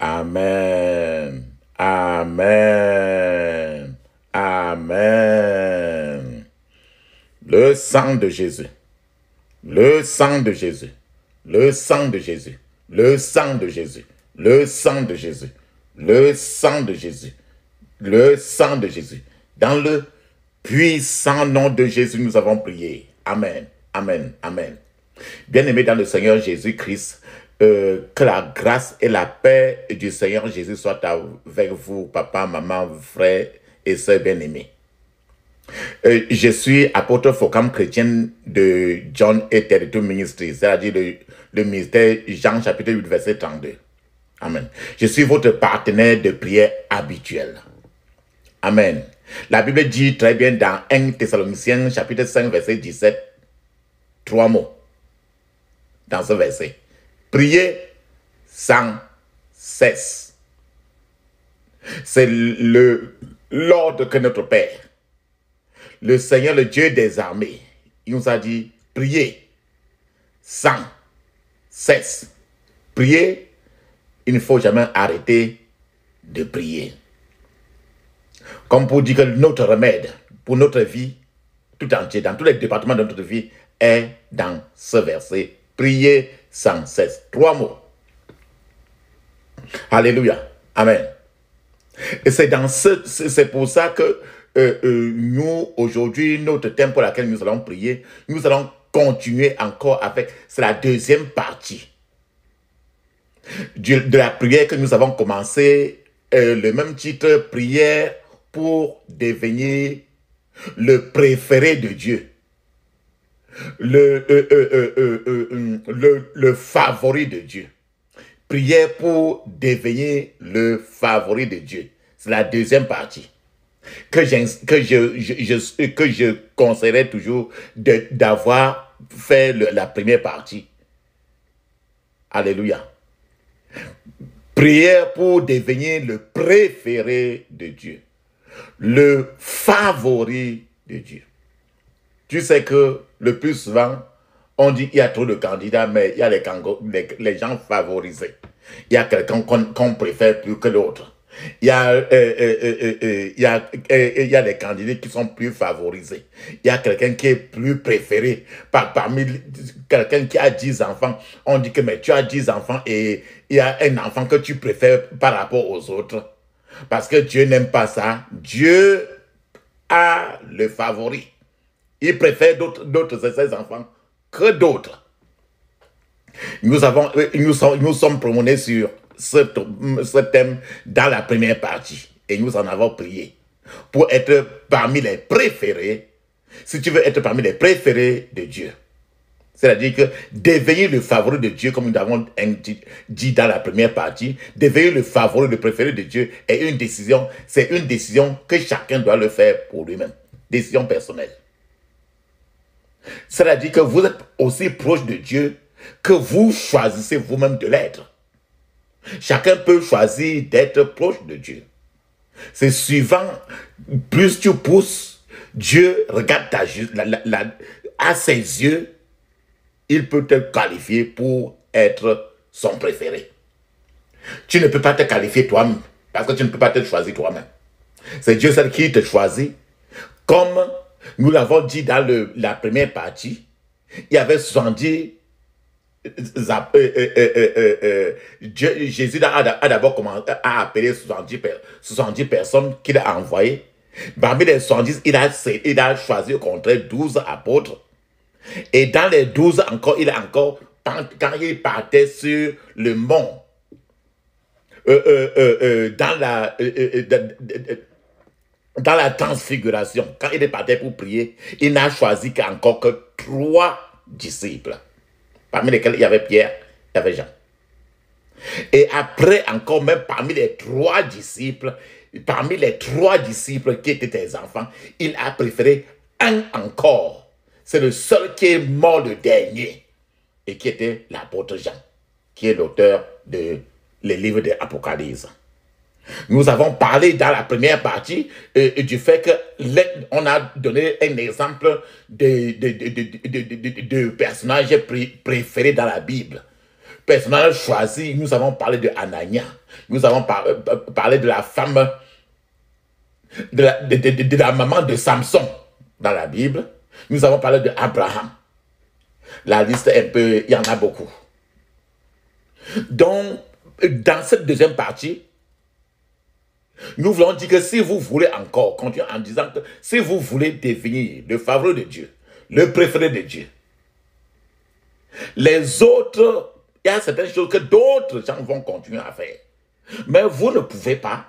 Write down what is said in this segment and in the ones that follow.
Amen. Amen. Amen. Le sang de Jésus. Le sang de Jésus. Le sang de Jésus. Le sang de Jésus. Le sang de Jésus. Le sang de Jésus. Le sang de Jésus. Dans le puissant nom de Jésus, nous avons prié. Amen. Amen. Amen. Bien-aimés dans le Seigneur Jésus-Christ, que la grâce et la paix du Seigneur Jésus soient avec vous, papa, maman, frères et sœurs bien-aimés. Je suis apôtre Focam chrétien de John et Territory Ministry, c'est-à-dire le ministère Jean chapitre 8 verset 32. Amen. Je suis votre partenaire de prière habituel. Amen. La Bible dit très bien dans 1 Thessaloniciens chapitre 5 verset 17, 3 mots dans ce verset. Priez sans cesse. C'est l'ordre que notre Père, le Seigneur, le Dieu des armées, il nous a dit, priez sans cesse. Priez, il ne faut jamais arrêter de prier. Comme pour dire que notre remède pour notre vie tout entier, dans tous les départements de notre vie, est dans ce verset. Priez sans cesse. 3 mots. Alléluia. Amen. Et c'est pour ça que nous, aujourd'hui, notre thème pour laquelle nous allons prier, nous allons continuer encore avec, c'est la deuxième partie de la prière que nous avons commencé, le même titre, prière pour devenir le préféré de Dieu. Le favori de Dieu. Prière pour devenir le favori de Dieu. C'est la deuxième partie que je conseillerais toujours d'avoir fait la première partie. Alléluia. Prière pour devenir le préféré de Dieu. Le favori de Dieu. Tu sais que le plus souvent, on dit qu'il y a trop de candidats, mais il y a les gens favorisés. Il y a quelqu'un qu'on préfère plus que l'autre. Il y a des candidats qui sont plus favorisés. Il y a quelqu'un qui est plus préféré. Parmi quelqu'un qui a 10 enfants, on dit que mais tu as 10 enfants et il y a un enfant que tu préfères par rapport aux autres. Parce que Dieu n'aime pas ça. Dieu a le favori. Il préfère d'autres de ses enfants que d'autres. Nous sommes promenés sur ce thème dans la première partie. Et nous en avons prié. Pour être parmi les préférés, si tu veux être parmi les préférés de Dieu. C'est-à-dire que devenir le favori de Dieu, comme nous avons dit dans la première partie, devenir le favori, le préféré de Dieu est une décision. C'est une décision que chacun doit le faire pour lui-même. Décision personnelle. C'est-à-dire que vous êtes aussi proche de Dieu que vous choisissez vous-même de l'être. Chacun peut choisir d'être proche de Dieu. C'est suivant, plus tu pousses, Dieu regarde à ses yeux, il peut te qualifier pour être son préféré. Tu ne peux pas te qualifier toi-même, parce que tu ne peux pas te choisir toi-même. C'est Dieu seul qui te choisit, comme nous l'avons dit dans la première partie, il y avait 70. Jésus a d'abord commencé à appeler 70 personnes qu'il a envoyées. Parmi les 70, il a choisi au contraire 12 apôtres. Et dans les 12 encore, quand il partait sur le mont, dans la transfiguration, quand il partait pour prier, il n'a choisi qu'encore que 3 disciples, parmi lesquels il y avait Pierre, il y avait Jean. Et après encore, même parmi les 3 disciples qui étaient des enfants, il a préféré un encore. C'est le seul qui est mort le dernier, et qui était l'apôtre Jean, qui est l'auteur des livres de l'Apocalypse. Nous avons parlé dans la première partie du fait que on a donné un exemple de personnages préférés dans la Bible. Personnage choisi, nous avons parlé de Anania. Nous avons parlé de la femme, de la maman de Samson dans la Bible. Nous avons parlé de Abraham. La liste est un peu, il y en a beaucoup. Donc, dans cette deuxième partie, nous voulons dire que si vous voulez encore continuer en disant que si vous voulez devenir le favori de Dieu, le préféré de Dieu, les autres, il y a certaines choses que d'autres gens vont continuer à faire. Mais vous ne pouvez pas,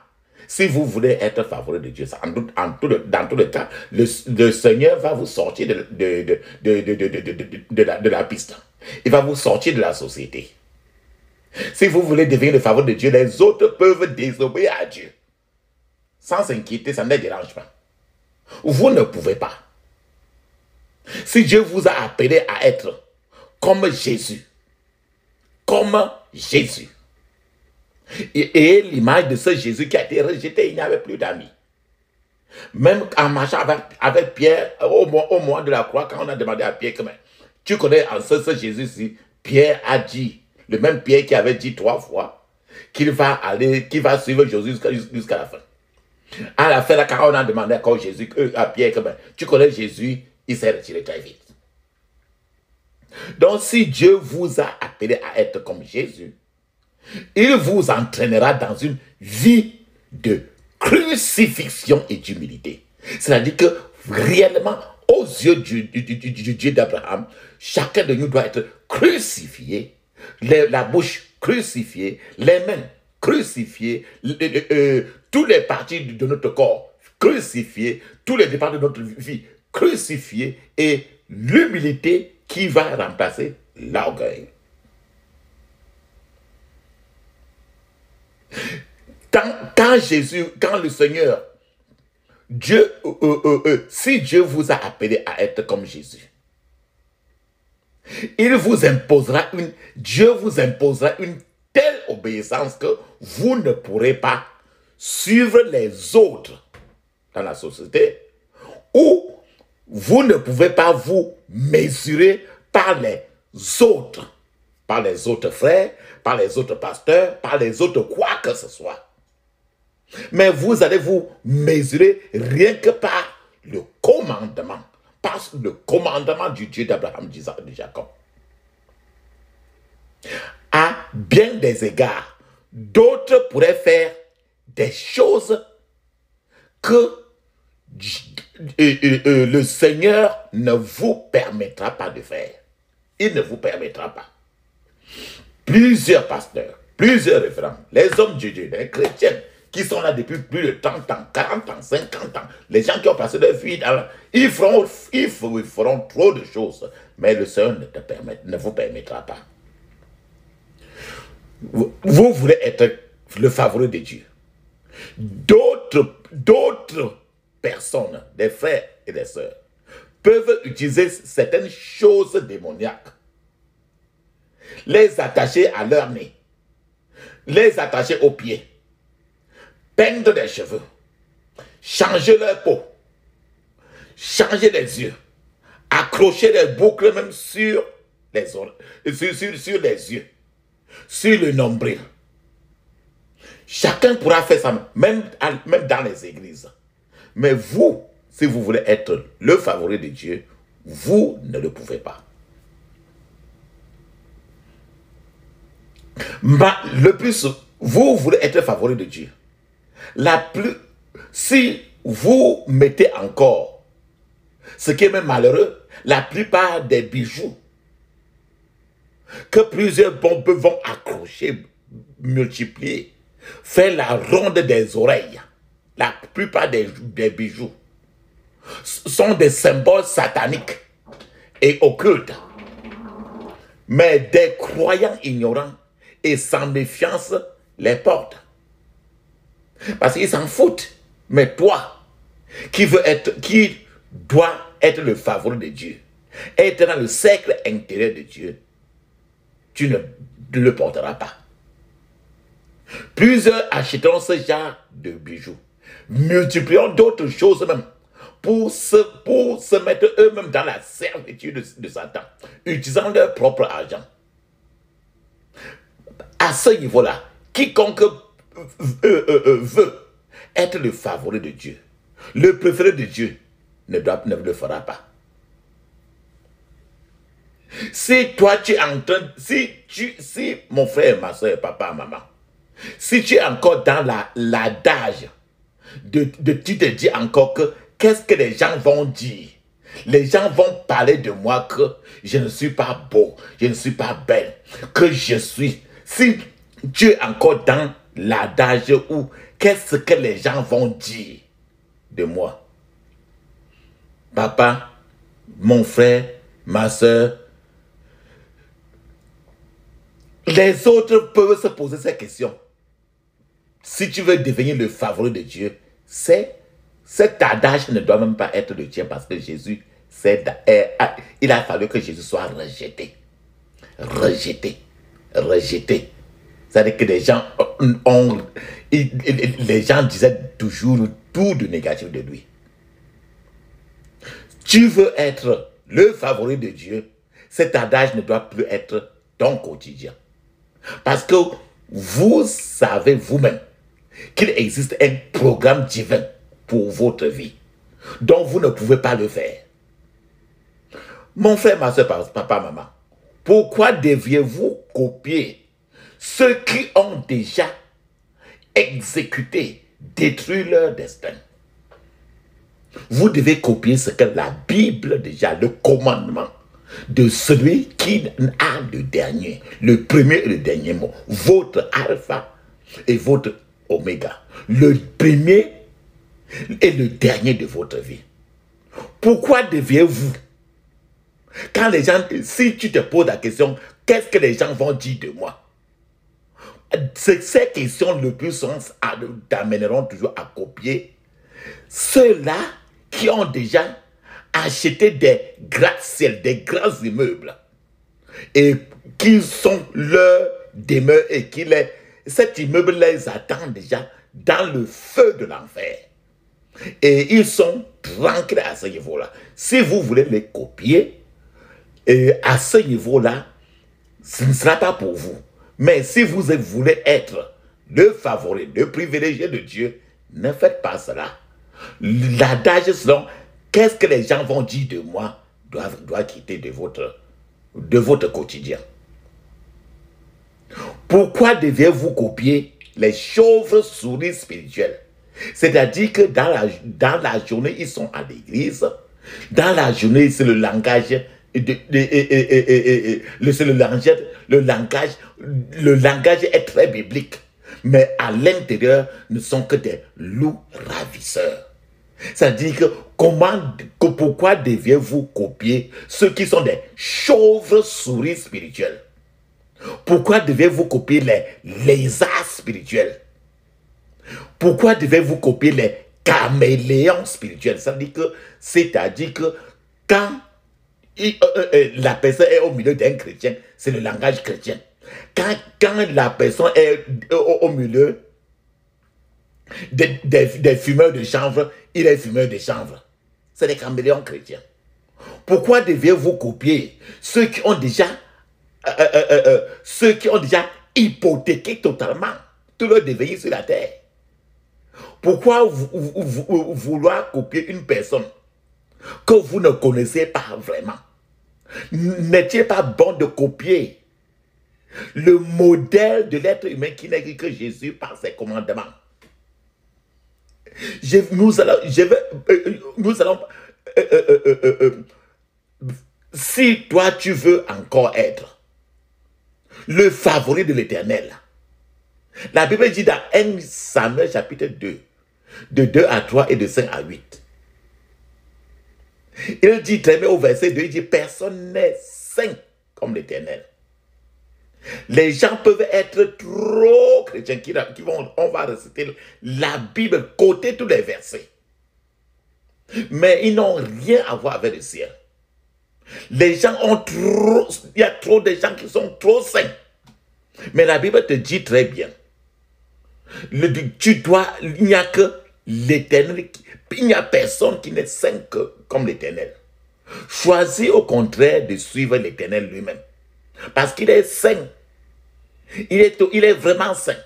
si vous voulez être favori de Dieu. Dans tous les cas, le Seigneur va vous sortir de la piste. Il va vous sortir de la société. Si vous voulez devenir le favori de Dieu, les autres peuvent désobéir à Dieu. Sans s'inquiéter, ça ne les dérange pas. Vous ne pouvez pas. Si Dieu vous a appelé à être comme Jésus, et l'image de ce Jésus qui a été rejeté, il n'y avait plus d'amis. Même en marchant avec Pierre, au moment de la croix, quand on a demandé à Pierre, tu connais en ce Jésus-ci, Pierre a dit, le même Pierre qui avait dit 3 fois, qu'il va suivre Jésus jusqu'à la fin. À la fin, quand on a demandé à Pierre, tu connais Jésus, il s'est retiré très vite. Donc, si Dieu vous a appelé à être comme Jésus, il vous entraînera dans une vie de crucifixion et d'humilité. C'est-à-dire que réellement, aux yeux du Dieu d'Abraham, chacun de nous doit être crucifié, la bouche crucifiée, les mains crucifiées, tous les parties de notre corps crucifiés, tous les départs de notre vie crucifiés, et l'humilité qui va remplacer l'orgueil. Quand le Seigneur, Dieu, si Dieu vous a appelé à être comme Jésus, Dieu vous imposera une telle obéissance que vous ne pourrez pas suivre les autres dans la société, ou vous ne pouvez pas vous mesurer par les autres frères, par les autres pasteurs, par les autres quoi que ce soit. Mais vous allez vous mesurer rien que par le commandement, du Dieu d'Abraham, de Jacob. À bien des égards, d'autres pourraient faire des choses que le Seigneur ne vous permettra pas de faire. Il ne vous permettra pas. Plusieurs pasteurs, plusieurs référents, les hommes de Dieu, les chrétiens qui sont là depuis plus de 30 ans, 40 ans, 50 ans, les gens qui ont passé leur vie dans ils feront trop de choses, mais le Seigneur ne vous permettra pas. Vous voulez être le favori de Dieu. D'autres personnes, des frères et des sœurs, peuvent utiliser certaines choses démoniaques, les attacher à leur nez, les attacher aux pieds, peindre des cheveux, changer leur peau, changer les yeux, accrocher des boucles même sur les oreilles, sur les yeux, sur le nombril. Chacun pourra faire ça, même dans les églises. Mais vous, si vous voulez être le favori de Dieu, vous ne le pouvez pas. Le plus, vous voulez être favori de Dieu. Si vous mettez encore, ce qui est même malheureux, la plupart des bijoux que plusieurs bombes vont accrocher, multiplier, faire la ronde des oreilles, la plupart des bijoux sont des symboles sataniques et occultes. Mais des croyants ignorants et sans méfiance les portent. Parce qu'ils s'en foutent. Mais toi, qui doit être le favori de Dieu, être dans le cercle intérieur de Dieu, tu ne le porteras pas. Plusieurs achèteront ce genre de bijoux. Multiplions d'autres choses même pour se mettre eux-mêmes dans la servitude de Satan, utilisant leur propre argent. À ce niveau-là, quiconque veut être le favori de Dieu, le préféré de Dieu, ne le fera pas. Si toi tu es en train, si mon frère, ma soeur, papa, maman, si tu es encore dans l'adage tu te dis encore que qu'est-ce que les gens vont dire? Les gens vont parler de moi que je ne suis pas beau, je ne suis pas belle, que je suis. Si tu es encore dans l'adage où qu'est-ce que les gens vont dire de moi? Papa, mon frère, ma soeur, les autres peuvent se poser ces questions. Si tu veux devenir le favori de Dieu, cet adage ne doit même pas être le tien parce que Jésus, il a fallu que Jésus soit rejeté. Rejeté. Rejeté. C'est-à-dire que les gens disaient toujours tout de négatif de lui. Tu veux être le favori de Dieu, cet adage ne doit plus être ton quotidien. Parce que vous savez vous-même qu'il existe un programme divin pour votre vie, dont vous ne pouvez pas le faire. Mon frère, ma soeur, papa, maman, pourquoi devriez-vous copier ceux qui ont déjà exécuté, détruit leur destin? Vous devez copier ce que la Bible déjà, le commandement de celui qui a le dernier, le premier et le dernier mot, votre alpha et votre oméga, le premier et le dernier de votre vie. Pourquoi deviez-vous, quand les gens, si tu te poses la question, qu'est-ce que les gens vont dire de moi? Ces questions le plus sens t'amèneront toujours à copier ceux-là qui ont déjà acheté des gratte-ciels, des grands immeubles, et qui sont leur demeure et cet immeuble les attend déjà dans le feu de l'enfer. Et ils sont tranquilles à ce niveau-là. Si vous voulez les copier, à ce niveau-là, ce ne sera pas pour vous. Mais si vous voulez être le favori, le privilégié de Dieu, ne faites pas cela. L'adage selon qu'est-ce que les gens vont dire de moi doit quitter de votre quotidien. Pourquoi deviez-vous copier les chauves-souris spirituelles? C'est-à-dire que dans la journée, ils sont à l'église. Dans la journée, c'est le langage, le langage est très biblique. Mais à l'intérieur, ne sont que des loups ravisseurs. C'est-à-dire que pourquoi deviez-vous copier ceux qui sont des chauves-souris spirituels? Pourquoi devez-vous copier les lézards spirituels? Pourquoi devez-vous copier les caméléons spirituels? C'est-à-dire que quand la personne est au milieu d'un chrétien, c'est le langage chrétien. Quand la personne est au milieu des fumeurs de chanvre, il est fumeur de chanvre. C'est des caméléons chrétiens. Pourquoi deviez-vous copier ceux qui ont déjà hypothéqué totalement tout leur devenir sur la terre? Pourquoi vouloir copier une personne que vous ne connaissez pas vraiment? N'étiez pas bon de copier le modèle de l'être humain qui n'est que Jésus par ses commandements. Si toi tu veux encore être le favori de l'Éternel, la Bible dit dans 1 Samuel chapitre 2, de 2 à 3 et de 5 à 8. Il dit très bien au verset 2, il dit personne n'est saint comme l'Éternel. Les gens peuvent être trop chrétiens on va réciter la Bible, côté tous les versets. Mais ils n'ont rien à voir avec le ciel. Les gens il y a trop de gens qui sont trop saints. Mais la Bible te dit très bien Il n'y a que l'Éternel, il n'y a personne qui n'est saint comme l'Éternel. Choisis au contraire de suivre l'Éternel lui-même. Parce qu'il est saint. Il est vraiment saint.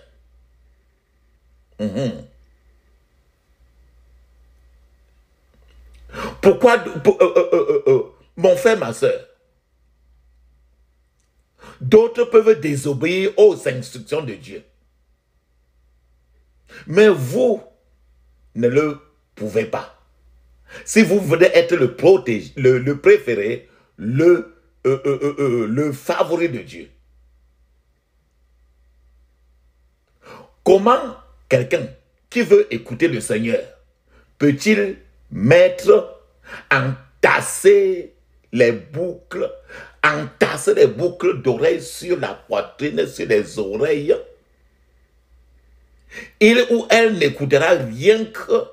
Pourquoi, mon frère, ma soeur, d'autres peuvent désobéir aux instructions de Dieu. Mais vous ne le pouvez pas. Si vous voulez être le protégé, le préféré, le favori de Dieu. Comment quelqu'un qui veut écouter le Seigneur peut-il entasser les boucles d'oreilles sur la poitrine, sur les oreilles? Il ou elle n'écoutera rien que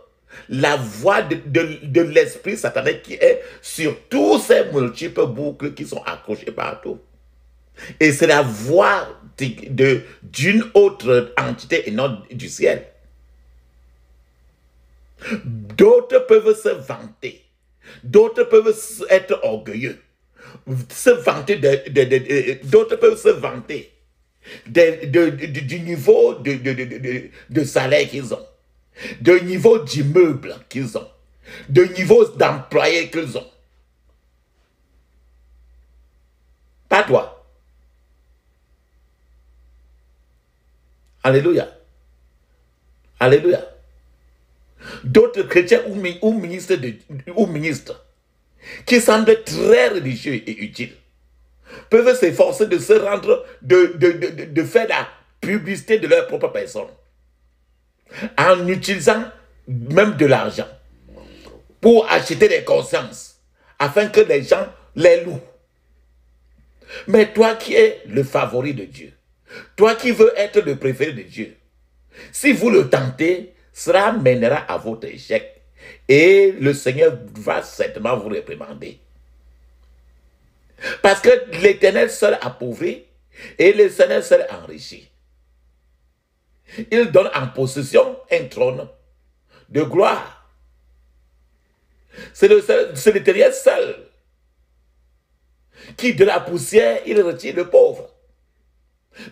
la voix de l'esprit satanique qui est sur tous ces multiples boucles qui sont accrochées partout. Et c'est la voix d'une autre entité et non du ciel. D'autres peuvent se vanter. D'autres peuvent être orgueilleux. D'autres peuvent se vanter du niveau de salaire qu'ils ont, du niveau d'immeuble qu'ils ont, du niveau d'employés qu'ils ont. Pas toi. Alléluia. Alléluia. D'autres chrétiens ou ministres qui semblent très religieux et utiles peuvent s'efforcer de se rendre, de faire la publicité de leur propre personne en utilisant même de l'argent pour acheter des consciences afin que les gens les louent. Mais toi qui es le favori de Dieu, toi qui veux être le préféré de Dieu, si vous le tentez, cela mènera à votre échec et le Seigneur va certainement vous réprimander. Parce que l'Éternel seul appauvrit et le Seigneur seul enrichit. Il donne en possession un trône de gloire. C'est l'Éternel seul qui de la poussière, il retire le pauvre.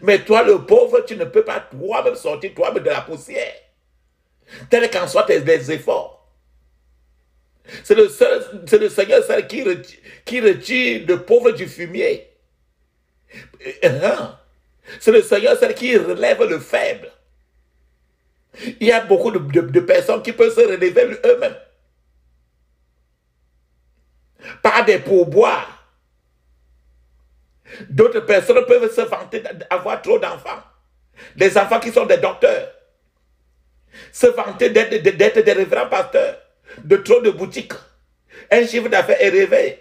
Mais toi, le pauvre, tu ne peux pas toi-même sortir toi-même de la poussière, tel qu'en soient tes efforts. C'est le Seigneur seul qui retire le pauvre du fumier. C'est le Seigneur seul qui relève le faible. Il y a beaucoup de personnes qui peuvent se relever eux-mêmes par des pourboires. D'autres personnes peuvent se vanter d'avoir trop d'enfants. Des enfants qui sont des docteurs. Se vanter d'être des révérends pasteurs. De trop de boutiques. Un chiffre d'affaires élevé.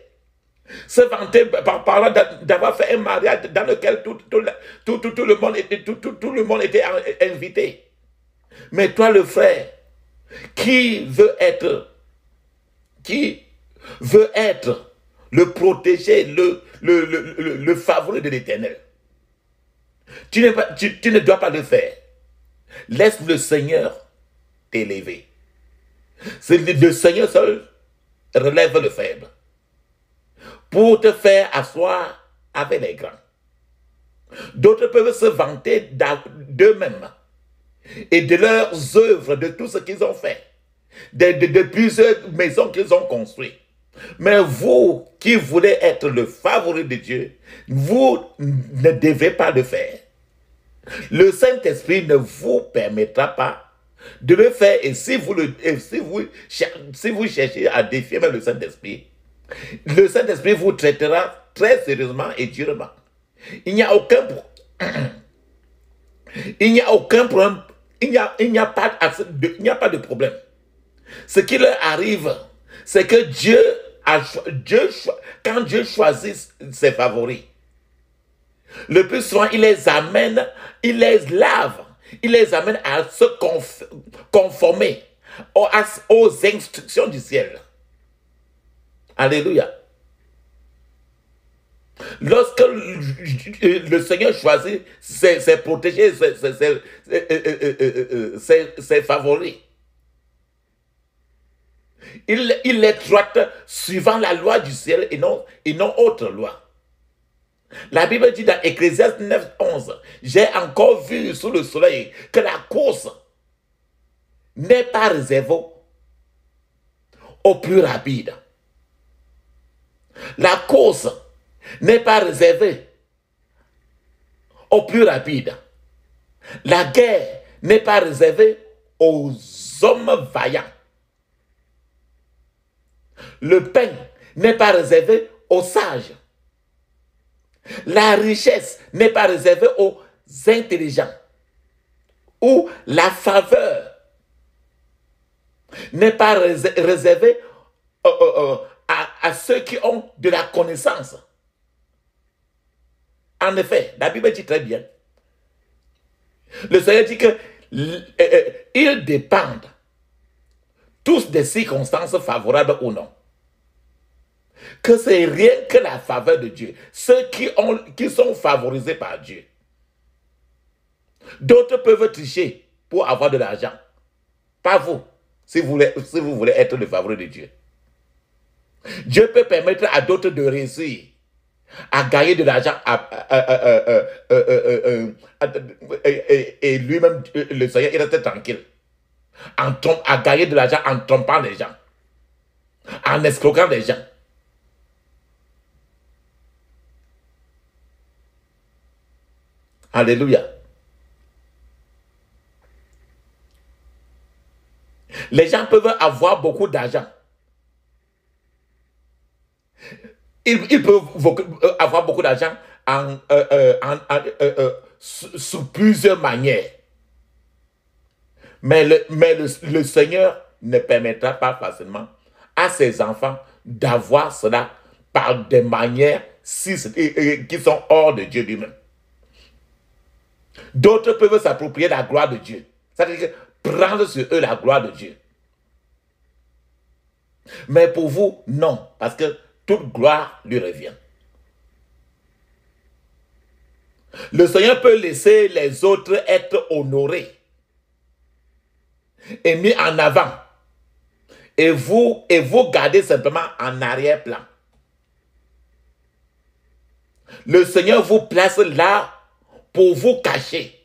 Se vanter par parlant d'avoir fait un mariage dans lequel tout le monde était invité. Mais toi, le frère, qui veut être le protégé, le favori de l'Éternel, tu ne dois pas le faire. Laisse le Seigneur t'élever. C'est le Seigneur seul relève le faible pour te faire asseoir avec les grands. D'autres peuvent se vanter d'eux-mêmes et de leurs œuvres, de tout ce qu'ils ont fait, de plusieurs maisons qu'ils ont construites. Mais vous qui voulez être le favori de Dieu, vous ne devez pas le faire. Le Saint-Esprit ne vous permettra pas de le faire. Et si vous cherchez à défier même le Saint-Esprit vous traitera très sérieusement et durement. Il n'y a aucun problème. Il n'y a pas de problème. Ce qui leur arrive, c'est que quand Dieu choisit ses favoris, le plus souvent, il les amène, il les lave, il les amène à se conformer aux instructions du ciel. Alléluia. Lorsque le Seigneur choisit ses protégés, ses favoris, il les traite suivant la loi du ciel et non autre loi. La Bible dit dans Ecclésiaste 9, 11, j'ai encore vu sous le soleil que la course n'est pas réservée aux plus rapides. La course n'est pas réservée aux plus rapides. La guerre n'est pas réservée aux hommes vaillants. Le pain n'est pas réservé aux sages. La richesse n'est pas réservée aux intelligents. Ou la faveur n'est pas réservée à ceux qui ont de la connaissance. En effet, la Bible dit très bien. Le Seigneur dit qu'ils dépendent tous des circonstances favorables ou non. Que c'est rien que la faveur de Dieu. Ceux qui sont favorisés par Dieu. D'autres peuvent tricher pour avoir de l'argent. Pas vous, si vous voulez être le favori de Dieu. Dieu peut permettre à d'autres de réussir, à gagner de l'argent, et lui-même, le Seigneur, il reste tranquille. À gagner de l'argent en trompant les gens, en escroquant les gens. Alléluia. Les gens peuvent avoir beaucoup d'argent. Ils peuvent avoir beaucoup d'argent sous plusieurs manières. Mais le Seigneur ne permettra pas facilement à ses enfants d'avoir cela par des manières qui sont hors de Dieu lui-même. D'autres peuvent s'approprier la gloire de Dieu. C'est-à-dire prendre sur eux la gloire de Dieu. Mais pour vous, non, parce que toute gloire lui revient. Le Seigneur peut laisser les autres être honorés et mis en avant. Et vous gardez simplement en arrière-plan. Le Seigneur vous place là pour vous cacher,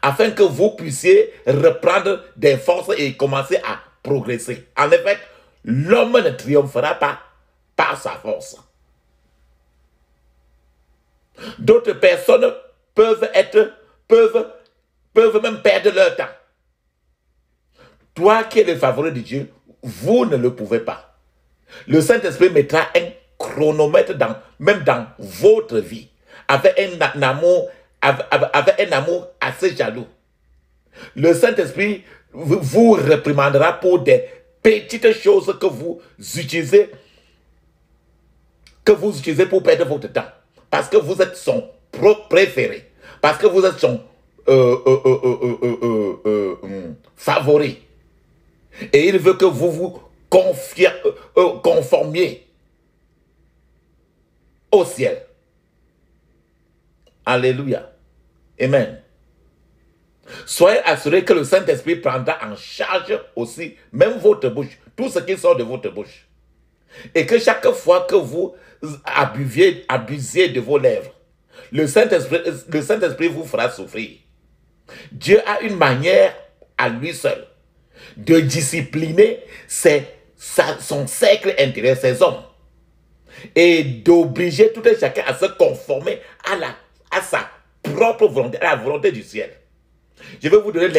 afin que vous puissiez reprendre des forces et commencer à progresser. En effet, l'homme ne triomphera pas par sa force. D'autres personnes peuvent même perdre leur temps. Toi qui es le favori de Dieu, vous ne le pouvez pas. Le Saint-Esprit mettra un chronomètre même dans votre vie, avec un amour assez jaloux. Le Saint-Esprit vous réprimandera pour des petites choses que vous utilisez pour perdre votre temps. Parce que vous êtes son préféré. Parce que vous êtes son favori. Et il veut que vous vous conformiez au ciel. Alléluia. Amen. Soyez assurés que le Saint-Esprit prendra en charge aussi, même votre bouche, tout ce qui sort de votre bouche. Et que chaque fois que vous abusiez de vos lèvres, le Saint-Esprit vous fera souffrir. Dieu a une manière à lui seul de discipliner son cercle intérieur, ses hommes, et d'obliger tout un chacun à se conformer à sa propre volonté, à la volonté du ciel. Je vais vous donner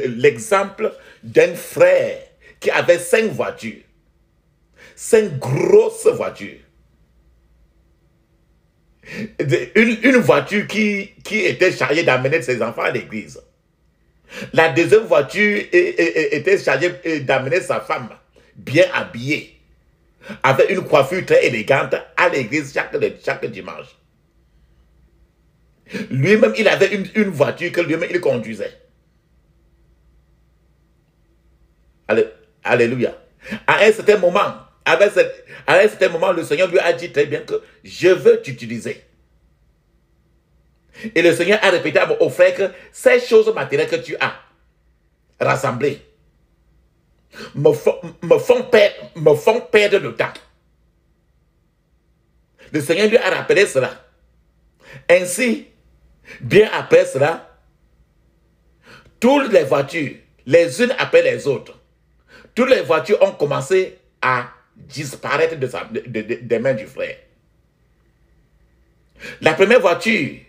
l'exemple d'un frère qui avait 5 voitures. 5 grosses voitures. Une voiture qui était chargée d'amener ses enfants à l'église. La deuxième voiture était chargée d'amener sa femme bien habillée, avec une coiffure très élégante, à l'église chaque dimanche. Lui-même, il avait une voiture que lui-même il conduisait. Alléluia. À un certain moment, à un certain moment, le Seigneur lui a dit très bien que je veux t'utiliser. Et le Seigneur a répété au frère que ces choses matérielles que tu as rassemblées me font perdre le temps. Le Seigneur lui a rappelé cela. Ainsi, bien après cela, toutes les voitures, les unes après les autres, toutes les voitures ont commencé à disparaître des mains du frère. La première voiture,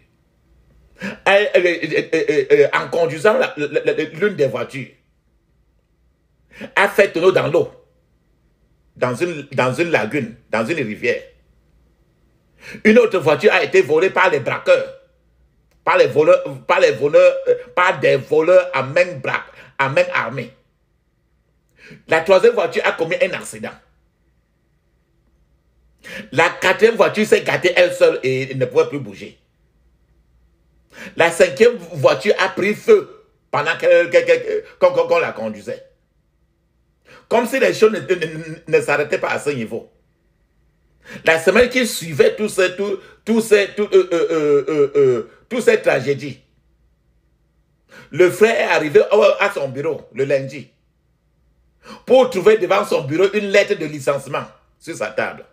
en conduisant l'une des voitures, a fait tonneau dans l'eau, dans une lagune, dans une rivière. Une autre voiture a été volée par les braqueurs, par des voleurs à main armée. La troisième voiture a commis un accident. La quatrième voiture s'est gâtée elle seule et ne pouvait plus bouger. La cinquième voiture a pris feu pendant qu'on la conduisait. Comme si les choses ne s'arrêtaient pas à ce niveau. La semaine qui suivait toutes ces tragédies, le frère est arrivé à son bureau le lundi pour trouver devant son bureau une lettre de licenciement sur sa table.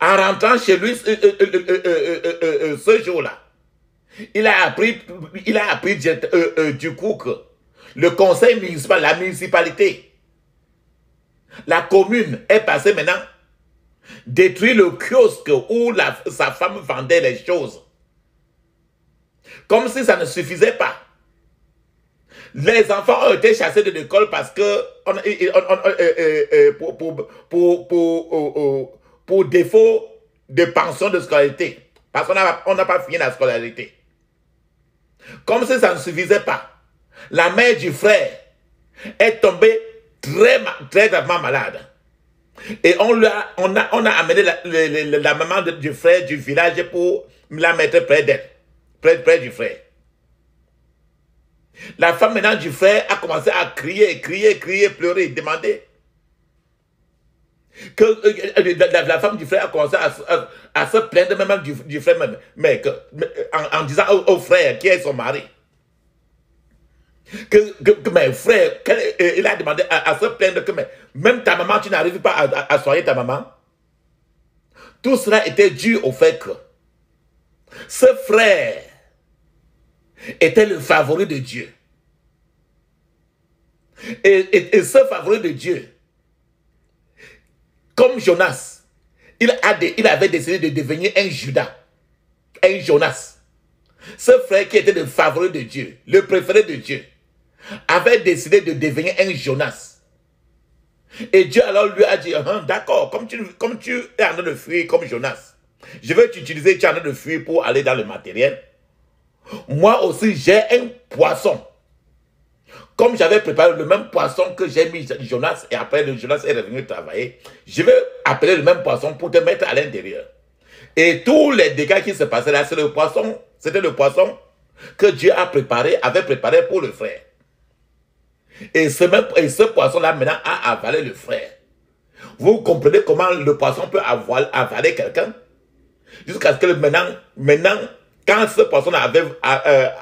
En rentrant chez lui ce jour-là, il a appris du coup que le conseil municipal, la municipalité, la commune est passée maintenant détruire le kiosque où sa femme vendait les choses. Comme si ça ne suffisait pas. Les enfants ont été chassés de l'école parce que pour défaut de pension de scolarité. Parce qu'on n'a pas fini la scolarité. Comme si ça ne suffisait pas. La mère du frère est tombée très gravement malade. Et on a amené la maman du frère du village pour la mettre près d'elle, près du frère. La femme maintenant du frère a commencé à crier, pleurer, demander. La femme du frère a commencé à se plaindre même du frère même, en disant au frère qui est son mari. Que mes frères, il a demandé à se plaindre que même ta maman, tu n'arrives pas à soigner ta maman. Tout cela était dû au fait que ce frère était le favori de Dieu. Et ce favori de Dieu, comme Jonas, il avait décidé de devenir un Judas, un Jonas. Ce frère qui était le favori de Dieu, le préféré de Dieu, avait décidé de devenir un Jonas. Et Dieu alors lui a dit, d'accord, comme tu es en train de fuir comme Jonas, je vais t'utiliser, tu es en train de fuir pour aller dans le matériel. Moi aussi, j'ai un poisson. Comme j'avais préparé le même poisson que j'ai mis Jonas, et après le Jonas est revenu travailler, je vais appeler le même poisson pour te mettre à l'intérieur. Et tous les dégâts qui se passaient là, c'était le poisson que Dieu avait préparé pour le frère. Et ce poisson-là, maintenant, a avalé le frère. Vous comprenez comment le poisson peut avaler quelqu'un? Jusqu'à ce que maintenant, quand ce poisson avait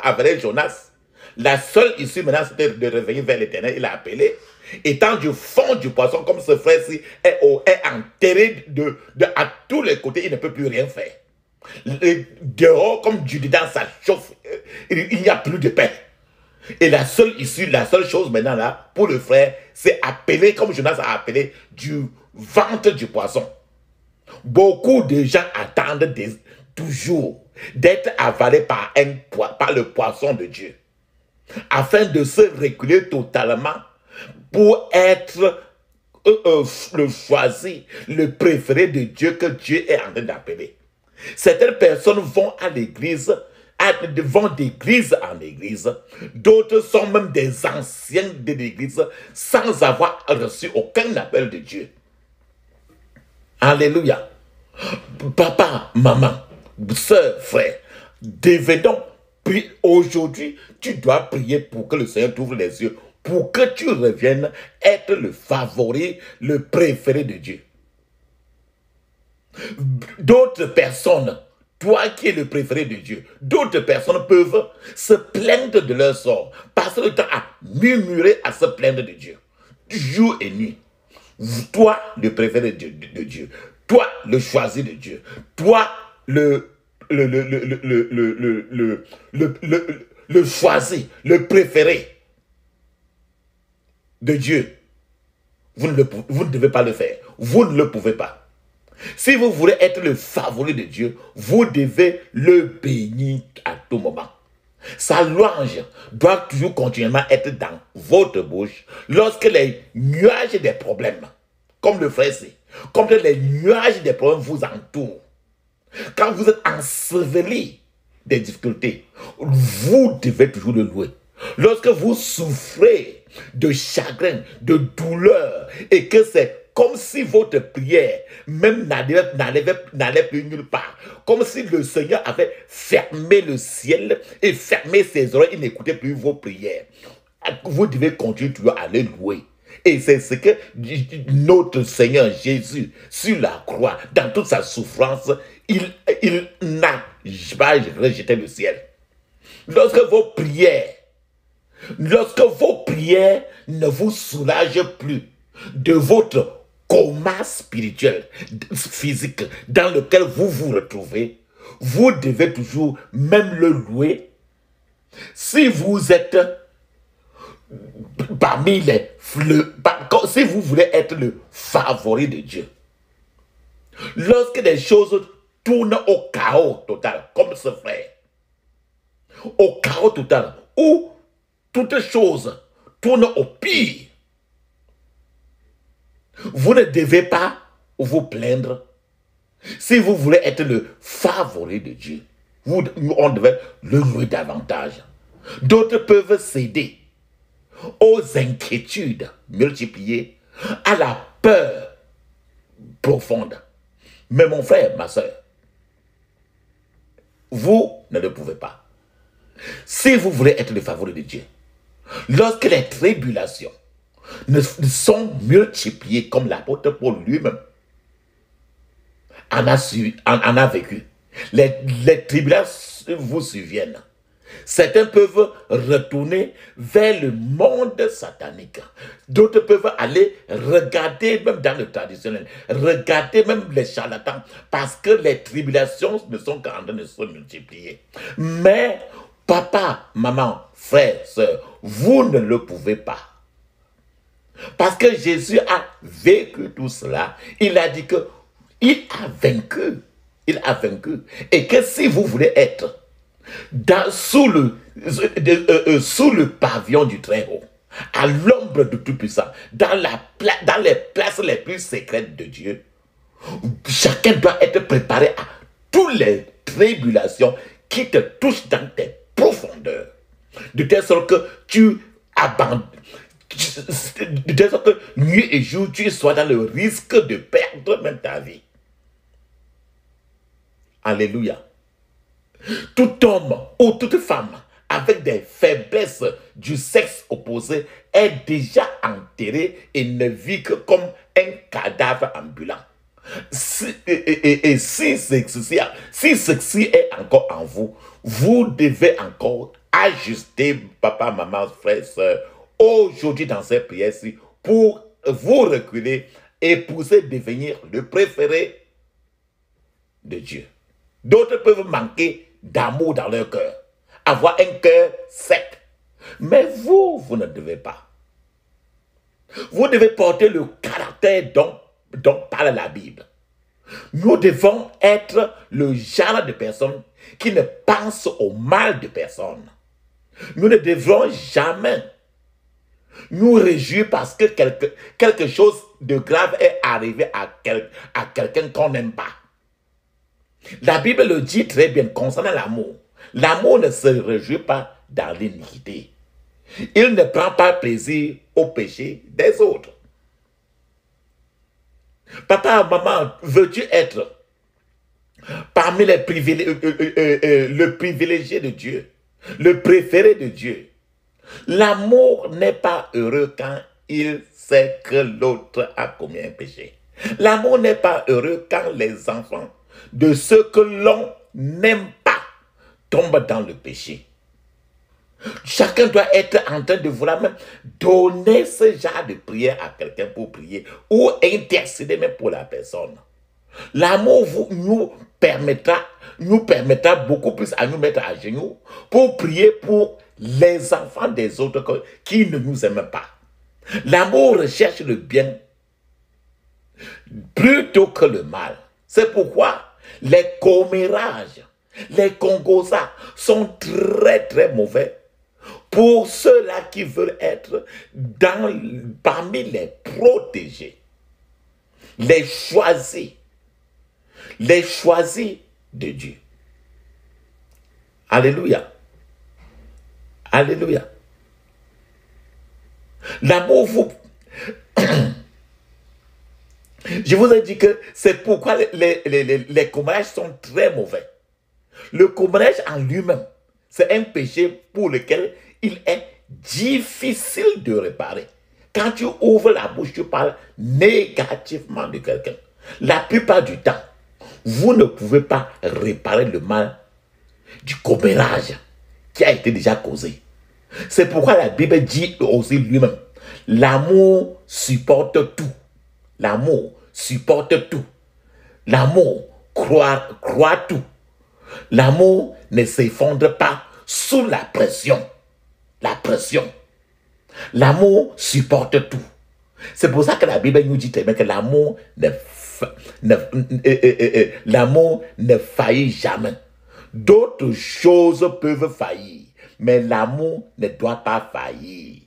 avalé Jonas, la seule issue maintenant, c'était de revenir vers l'Éternel. Il a appelé. Étant du fond du poisson, comme ce frère-ci est enterré à tous les côtés, il ne peut plus rien faire. Dehors, comme du dedans, ça chauffe. Il n'y a plus de paix. Et la seule issue, la seule chose maintenant là, pour le frère, c'est appeler, comme Jonas a appelé, du ventre du poisson. Beaucoup de gens attendent toujours d'être avalés par le poisson de Dieu, afin de se reculer totalement pour être le choisi, le préféré de Dieu que Dieu est en train d'appeler. Certaines personnes vont à l'église, vont d'église en église. D'autres sont même des anciens de l'église sans avoir reçu aucun appel de Dieu. Alléluia. Papa, maman, soeur, frère, devenons, aujourd'hui, tu dois prier pour que le Seigneur t'ouvre les yeux pour que tu reviennes être le favori, le préféré de Dieu. D'autres personnes, toi qui es le préféré de Dieu, d'autres personnes peuvent se plaindre de leur sort, passer le temps à murmurer, à se plaindre de Dieu, jour et nuit. Toi, le préféré de Dieu, toi, le choisi de Dieu, toi, le choisi, le préféré de Dieu. Vous ne devez pas le faire. Vous ne le pouvez pas. Si vous voulez être le favori de Dieu, vous devez le bénir à tout moment. Sa louange doit toujours continuellement être dans votre bouche lorsque les nuages des problèmes, comme le frère sait, comme les nuages des problèmes vous entourent. Quand vous êtes enseveli des difficultés, vous devez toujours le louer. Lorsque vous souffrez de chagrin, de douleur, et que c'est comme si votre prière même n'allait plus nulle part, comme si le Seigneur avait fermé le ciel et fermé ses oreilles, il n'écoutait plus vos prières. Vous devez continuer toujours à le louer. Et c'est ce que notre Seigneur Jésus, sur la croix, dans toute sa souffrance, il n'a pas rejeté le ciel. Lorsque vos prières ne vous soulagent plus de votre coma spirituel, physique, dans lequel vous vous retrouvez, vous devez toujours même le louer. Si vous êtes parmi si vous voulez être le favori de Dieu, lorsque les choses tournent au chaos total, comme ce frère, au chaos total, où toutes choses tournent au pire, vous ne devez pas vous plaindre. Si vous voulez être le favori de Dieu, on devait le louer davantage. D'autres peuvent céder aux inquiétudes multipliées, à la peur profonde. Mais mon frère, ma soeur, vous ne le pouvez pas. Si vous voulez être le favori de Dieu, lorsque les tribulations ne sont multipliées comme l'apôtre Paul lui-même en a vécu, les tribulations vous surviennent. Certains peuvent retourner vers le monde satanique. D'autres peuvent aller regarder même dans le traditionnel, regarder même les charlatans, parce que les tribulations ne sont qu'en train de se multiplier. Mais papa, maman, frère, soeur, vous ne le pouvez pas. Parce que Jésus a vécu tout cela. Il a dit que il a vaincu. Il a vaincu. Et que si vous voulez être sous le pavillon du Très-Haut, à l'ombre du Tout-Puissant, dans les places les plus secrètes de Dieu, chacun doit être préparé à toutes les tribulations qui te touchent dans tes profondeurs. De telle sorte que tu abandonnes, de telle sorte que nuit et jour, tu sois dans le risque de perdre même ta vie. Alléluia. Tout homme ou toute femme avec des faiblesses du sexe opposé est déjà enterré et ne vit que comme un cadavre ambulant. Si ceci est encore en vous, vous devez encore ajuster, papa, maman, frère, soeur, aujourd'hui dans cette prière-ci, pour vous reculer et pour devenir le préféré de Dieu. D'autres peuvent manquer d'amour dans leur cœur, avoir un cœur sec. Mais vous ne devez pas. Vous devez porter le caractère dont parle la Bible. Nous devons être le genre de personnes qui ne pensent au mal de personne. Nous ne devons jamais nous réjouir parce que quelque chose de grave est arrivé à quelqu'un qu'on n'aime pas. La Bible le dit très bien concernant l'amour. L'amour ne se réjouit pas dans l'iniquité. Il ne prend pas plaisir au péché des autres. Papa, maman, veux-tu être parmi le privilégié de Dieu, le préféré de Dieu? L'amour n'est pas heureux quand il sait que l'autre a commis un péché. L'amour n'est pas heureux quand les enfants de ceux que l'on n'aime pas tombent dans le péché. Chacun doit être en train de vouloir même donner ce genre de prière à quelqu'un pour prier ou intercéder même pour la personne. L'amour nous permettra beaucoup plus à nous mettre à genoux pour prier pour les enfants des autres qui ne nous aiment pas. L'amour recherche le bien plutôt que le mal. C'est pourquoi les commérages, les congosas sont très très mauvais pour ceux-là qui veulent être parmi les protégés, les choisis de Dieu. Alléluia. Alléluia. L'amour vous... Je vous ai dit que c'est pourquoi les commérages sont très mauvais. Le commérage en lui-même, c'est un péché pour lequel il est difficile de réparer. Quand tu ouvres la bouche, tu parles négativement de quelqu'un. La plupart du temps, vous ne pouvez pas réparer le mal du commérage qui a été déjà causé. C'est pourquoi la Bible dit aussi lui-même, l'amour supporte tout. L'amour supporte tout. L'amour croit tout. L'amour ne s'effondre pas sous la pression. La pression. L'amour supporte tout. C'est pour ça que la Bible nous dit très bien que l'amour ne faillit jamais. D'autres choses peuvent faillir, mais l'amour ne doit pas faillir.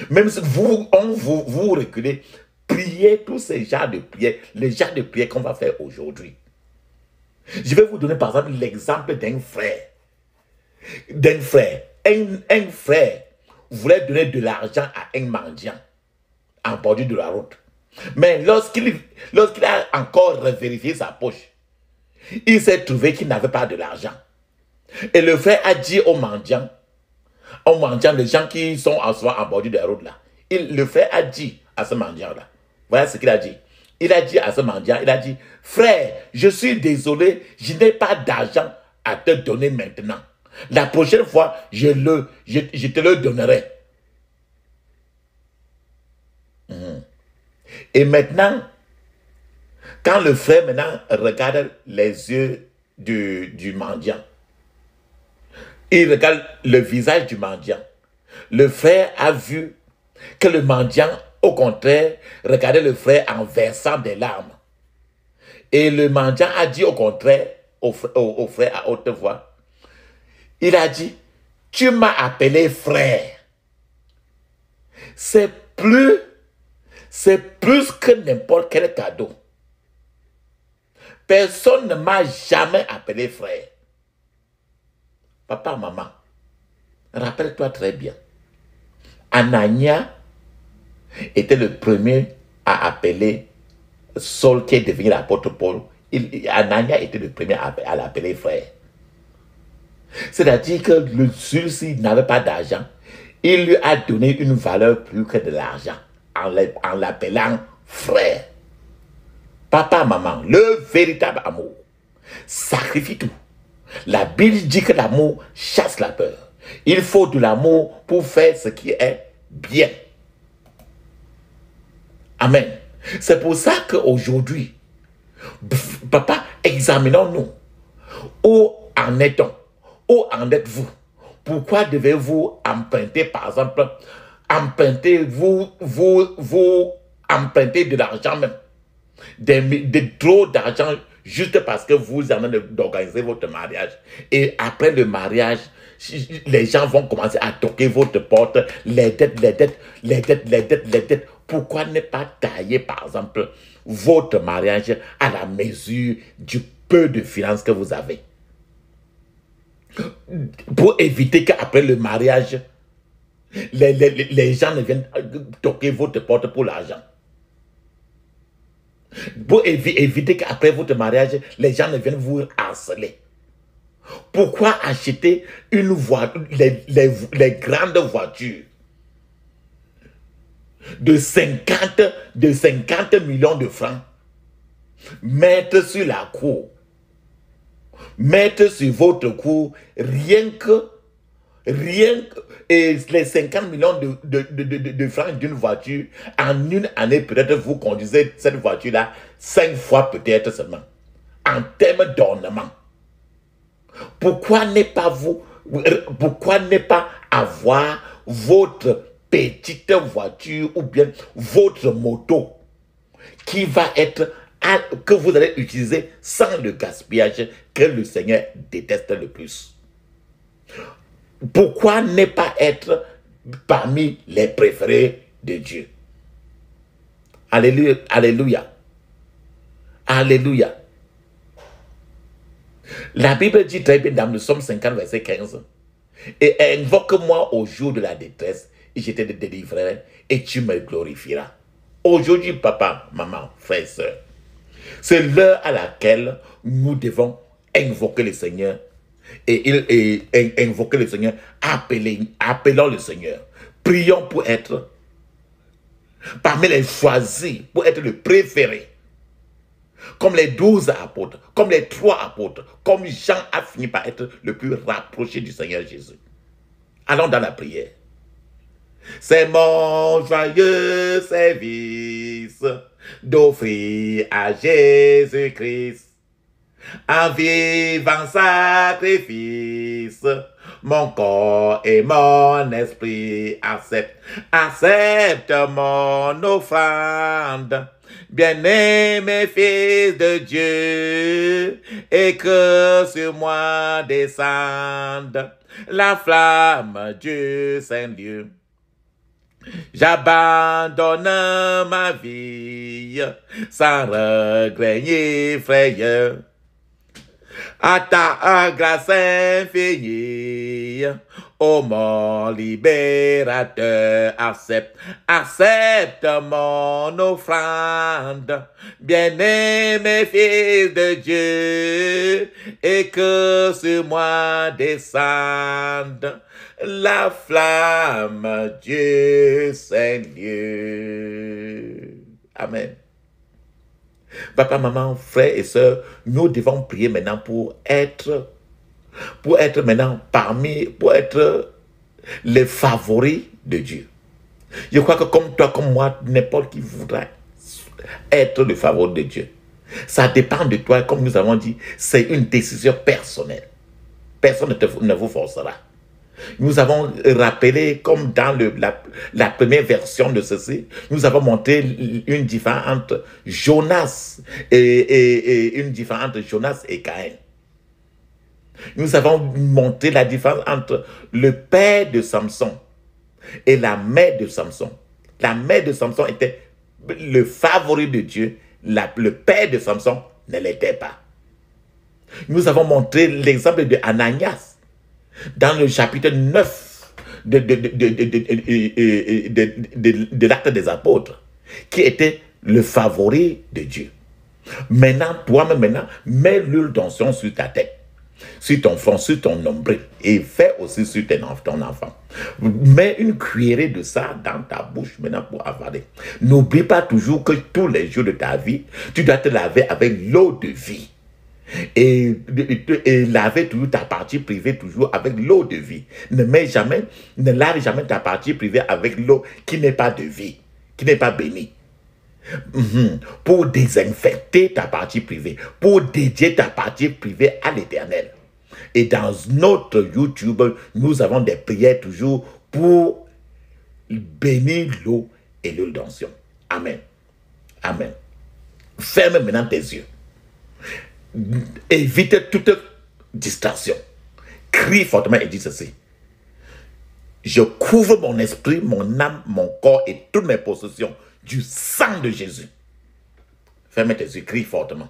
Même si vous reculez, priez tous ces genres de prières, les genres de prières qu'on va faire aujourd'hui. Je vais vous donner par exemple l'exemple d'un frère. Un frère voulait donner de l'argent à un mendiant en bordure de la route. Mais lorsqu'il a encore vérifié sa poche, il s'est trouvé qu'il n'avait pas de l'argent. Et le frère a dit aux mendiants, les gens qui sont en bordure de la route là, le frère a dit à ce mendiant là, voilà ce qu'il a dit. Il a dit à ce mendiant, il a dit, frère, je suis désolé, je n'ai pas d'argent à te donner maintenant. La prochaine fois, je te le donnerai. Et maintenant, quand le frère maintenant regarde les yeux du mendiant, il regarde le visage du mendiant, le frère a vu que le mendiant, au contraire, regardait le frère en versant des larmes. Et le mendiant a dit au contraire au frère à haute voix, il a dit, tu m'as appelé frère. C'est plus que n'importe quel cadeau. Personne ne m'a jamais appelé frère. Papa, maman, rappelle-toi très bien. Anania était le premier à appeler Saul qui est devenu l'apôtre Paul. Anania était le premier à l'appeler frère. C'est-à-dire que celui-ci n'avait pas d'argent. Il lui a donné une valeur plus que de l'argent en l'appelant frère. Papa, maman, le véritable amour sacrifie tout. La Bible dit que l'amour chasse la peur. Il faut de l'amour pour faire ce qui est bien. Amen. C'est pour ça qu'aujourd'hui, papa, examinons-nous. Où en est-on? Où en êtes-vous? Pourquoi devez-vous emprunter, par exemple, emprunter de l'argent même, trop d'argent juste parce que vous en train d'organiser votre mariage. Et après le mariage, les gens vont commencer à toquer votre porte, les dettes. Pourquoi ne pas tailler, par exemple, votre mariage à la mesure du peu de finances que vous avez? Pour éviter qu'après le mariage, les gens ne viennent toquer votre porte pour l'argent. Pour éviter qu'après votre mariage, les gens ne viennent vous harceler. Pourquoi acheter une voiture, les grandes voitures de 50 millions de francs, mettre sur la cour, mettre sur votre cour, rien que, et les 50 millions de francs d'une voiture, en une année, peut-être vous conduisez cette voiture-là 5 fois peut-être seulement, en termes d'ornement. Pourquoi ne pas avoir votre petite voiture ou bien votre moto qui va être, que vous allez utiliser sans le gaspillage que le Seigneur déteste le plus? Pourquoi ne pas être parmi les préférés de Dieu? Alléluia. Alléluia. Alléluia. La Bible dit très bien dans le Psaume 50, verset 15. Et invoque-moi au jour de la détresse, et je te délivrerai, et tu me glorifieras. Aujourd'hui, papa, maman, frère, soeur, c'est l'heure à laquelle nous devons invoquer le Seigneur. Et invoquer le Seigneur, appelons le Seigneur. Prions pour être parmi les choisis, pour être le préféré. Comme les 12 apôtres, comme les 3 apôtres, comme Jean a fini par être le plus rapproché du Seigneur Jésus. Allons dans la prière. C'est mon joyeux service d'offrir à Jésus-Christ un vivant sacrifice. Mon corps et mon esprit accepte mon offrande. Bien-aimé fils de Dieu, et que sur moi descende la flamme du Saint-Dieu. J'abandonne ma vie sans regret ni frayeur à ta grâce infinie. Ô mon libérateur, accepte mon offrande. Bien-aimé fils de Dieu, et que sur moi descende la flamme du Seigneur. Amen. Papa, maman, frères et sœurs, nous devons prier maintenant pour être maintenant pour être les favoris de Dieu. Je crois que comme toi, comme moi, n'importe qui voudra être le favori de Dieu. Ça dépend de toi, comme nous avons dit, c'est une décision personnelle. Personne ne vous forcera. Nous avons rappelé, comme dans la première version de ceci, nous avons montré une différence entre Jonas et une différence entre Jonas et Caïn. Nous avons montré la différence entre le père de Samson et la mère de Samson. La mère de Samson était le favori de Dieu, le père de Samson ne l'était pas. Nous avons montré l'exemple de Ananias dans le chapitre 9 de l'Acte des Apôtres, qui était le favori de Dieu. Maintenant, toi-même, mets l'huile d'onction sur ta tête, sur ton front, sur ton nombril, et fais aussi sur ton enfant. Mets une cuillerée de ça dans ta bouche maintenant pour avaler. N'oublie pas toujours que tous les jours de ta vie, tu dois te laver avec l'eau de vie. Et laver toujours ta partie privée toujours avec l'eau de vie. Ne lave jamais ta partie privée avec l'eau qui n'est pas de vie, qui n'est pas bénie. Pour désinfecter ta partie privée, pour dédier ta partie privée à l'Éternel. Et dans notre YouTube, nous avons des prières toujours pour bénir l'eau et l'huile d'onction. Amen. Amen. Ferme maintenant tes yeux. Évite toute distraction. Crie fortement et dis ceci. Je couvre mon esprit, mon âme, mon corps et toutes mes possessions du sang de Jésus. Ferme tes yeux, crie fortement.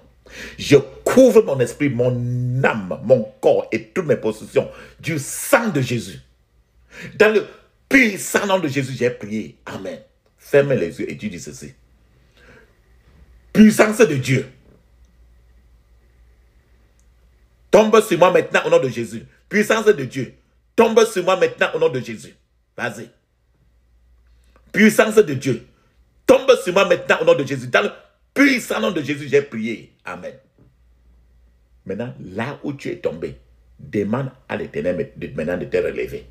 Je couvre mon esprit, mon âme, mon corps et toutes mes possessions du sang de Jésus. Dans le puissant nom de Jésus, j'ai prié. Amen. Ferme les yeux et tu dis ceci. Puissance de Dieu. Tombe sur moi maintenant au nom de Jésus. Puissance de Dieu. Tombe sur moi maintenant au nom de Jésus. Vas-y. Puissance de Dieu. Tombe sur moi maintenant au nom de Jésus. Dans le puissant nom de Jésus, j'ai prié. Amen. Maintenant, là où tu es tombé, demande à l'Éternel maintenant de te relever.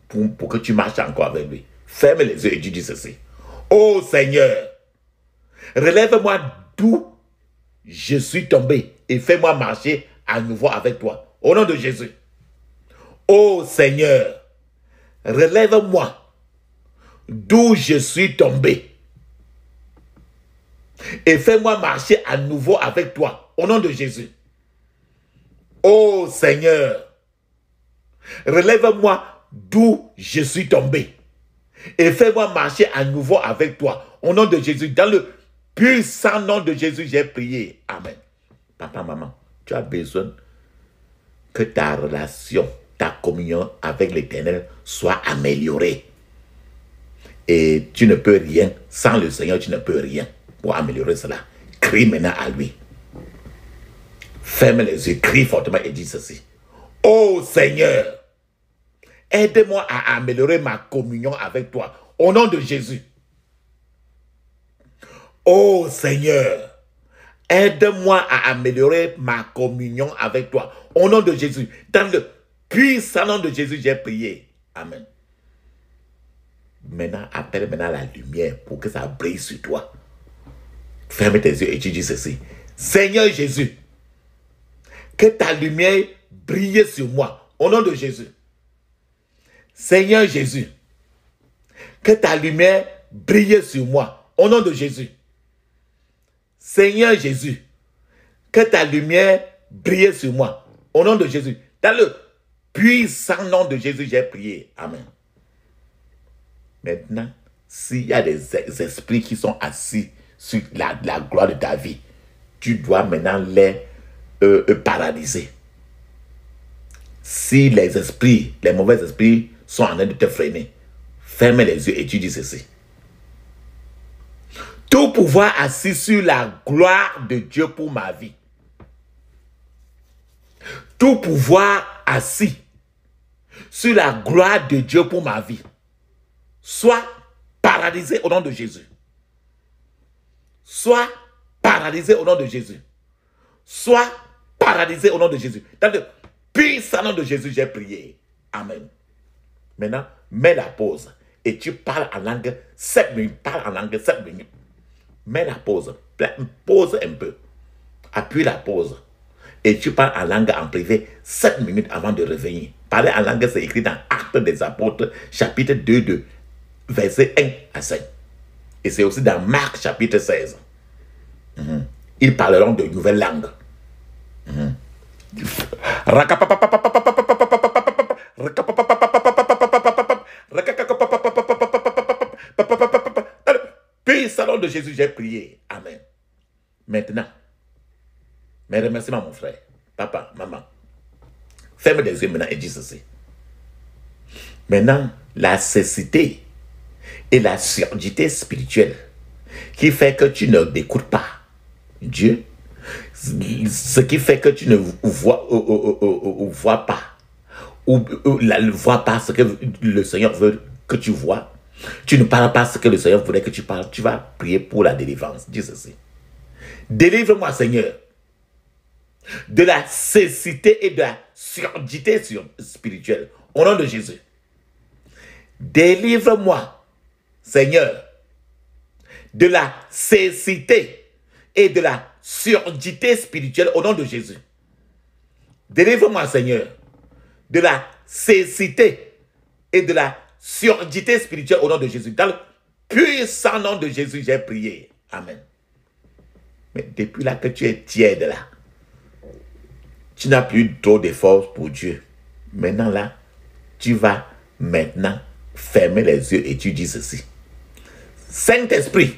Pour que tu marches encore avec lui. Ferme les yeux et tu dis ceci. Oh Seigneur, relève-moi d'où je suis tombé et fais-moi marcher à nouveau avec toi. Au nom de Jésus. Oh Seigneur, relève-moi d'où je suis tombé et fais-moi marcher à nouveau avec toi. Au nom de Jésus. Oh Seigneur, relève-moi d'où je suis tombé et fais-moi marcher à nouveau avec toi. Au nom de Jésus. Dans le puissant nom de Jésus, j'ai prié. Amen. Papa, maman, tu as besoin que ta relation, ta communion avec l'Éternel soit améliorée. Et tu ne peux rien. Sans le Seigneur, tu ne peux rien. Pour améliorer cela, crie maintenant à lui. Ferme les yeux, crie fortement et dis ceci. Oh Seigneur, aide-moi à améliorer ma communion avec toi. Au nom de Jésus. Oh Seigneur, aide-moi à améliorer ma communion avec toi. Au nom de Jésus. Dans le puissant nom de Jésus, j'ai prié. Amen. Maintenant, appelle maintenant la lumière pour que ça brille sur toi. Ferme tes yeux et tu dis ceci. Seigneur Jésus, que ta lumière brille sur moi. Au nom de Jésus. Seigneur Jésus, que ta lumière brille sur moi. Au nom de Jésus. Seigneur Jésus, que ta lumière brille sur moi. Au nom de Jésus. Dans le puissant nom de Jésus, j'ai prié. Amen. Maintenant, s'il y a des esprits qui sont assis sur la gloire de ta vie, tu dois maintenant les paralyser. Si les esprits, les mauvais esprits sont en train de te freiner, ferme les yeux et tu dis ceci. Tout pouvoir assis sur la gloire de Dieu pour ma vie. Tout pouvoir assis sur la gloire de Dieu pour ma vie. Soit paralysé au nom de Jésus. Soit paralysé au nom de Jésus. Soit paralysé au nom de Jésus. Dans le puissant nom de Jésus, j'ai prié. Amen. Maintenant, mets la pause. Et tu parles en langue 7 minutes. Parle en langue 7 minutes. Mets la pause. Pause un peu. Appuie la pause. Et tu parles en langue en privé 7 minutes avant de revenir. Parler en langue, c'est écrit dans Actes des Apôtres, chapitre 2, versets 1 à 5. Et c'est aussi dans Marc, chapitre 16. Ils parleront de nouvelles langues. Puissant nom de Jésus, j'ai prié. Amen. Maintenant, mes remerciements, mon frère, papa, maman. Ferme les yeux maintenant et dis ceci. Maintenant, la cécité et la surdité spirituelle qui fait que tu ne n'écoutes pas Dieu, ce qui fait que tu ne vois pas ou ne vois pas ce que le Seigneur veut que tu vois. Tu ne parles pas ce que le Seigneur voulait que tu parles. Tu vas prier pour la délivrance. Dis ceci. Délivre-moi, Seigneur, de la cécité et de la surdité spirituelle. Au nom de Jésus. Délivre-moi, Seigneur, de la cécité et de la surdité spirituelle au nom de Jésus. Délivre-moi, Seigneur, de la cécité et de la surdité spirituelle au nom de Jésus. Dans le puissant nom de Jésus, j'ai prié. Amen. Mais depuis là que tu es tiède là, tu n'as plus trop d'efforts pour Dieu. Maintenant là, tu vas maintenant fermer les yeux et tu dis ceci. Saint-Esprit,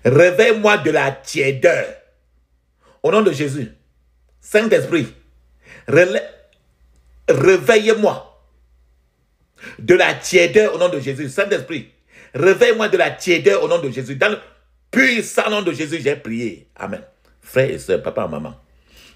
réveille-moi de la tiédeur. Au nom de Jésus. Saint-Esprit, réveille-moi de la tiédeur au nom de Jésus. Saint-Esprit, réveille-moi de la tiédeur au nom de Jésus. Dans le puissant nom de Jésus, j'ai prié. Amen. Frères et sœurs, papa et maman,